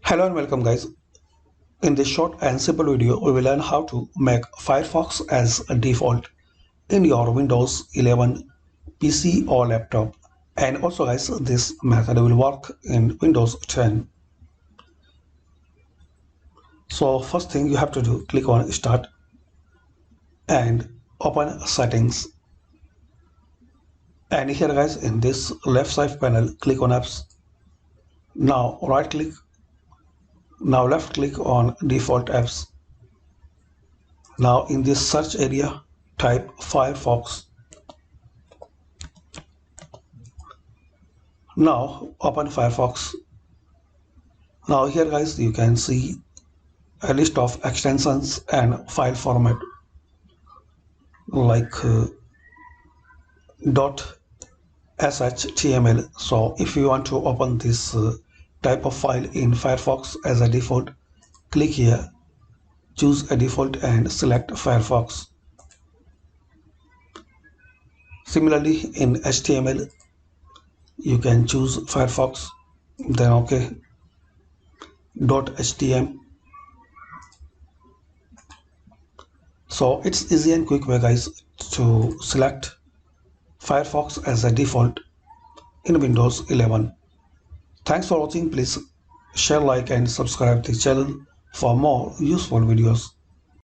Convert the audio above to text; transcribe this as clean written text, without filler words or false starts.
Hello and welcome guys. In this short and simple video, we will learn how to make Firefox as a default in your Windows 11 PC or laptop. And also guys, this method will work in Windows 10. So first thing you have to do, click on Start and open Settings. And here guys, in this left side panel, click on Apps. Now right click. Now left click on Default Apps. Now in this search area, type Firefox. Now open Firefox. Now here guys, you can see a list of extensions and file format like .shtml. So if you want to open this type of file in Firefox as a default, click here, choose a default and select Firefox. Similarly in HTML, you can choose Firefox, then OK, .html. So it's easy and quick way guys to select Firefox as a default in Windows 11. Thanks for watching. Please share, like and subscribe the channel for more useful videos.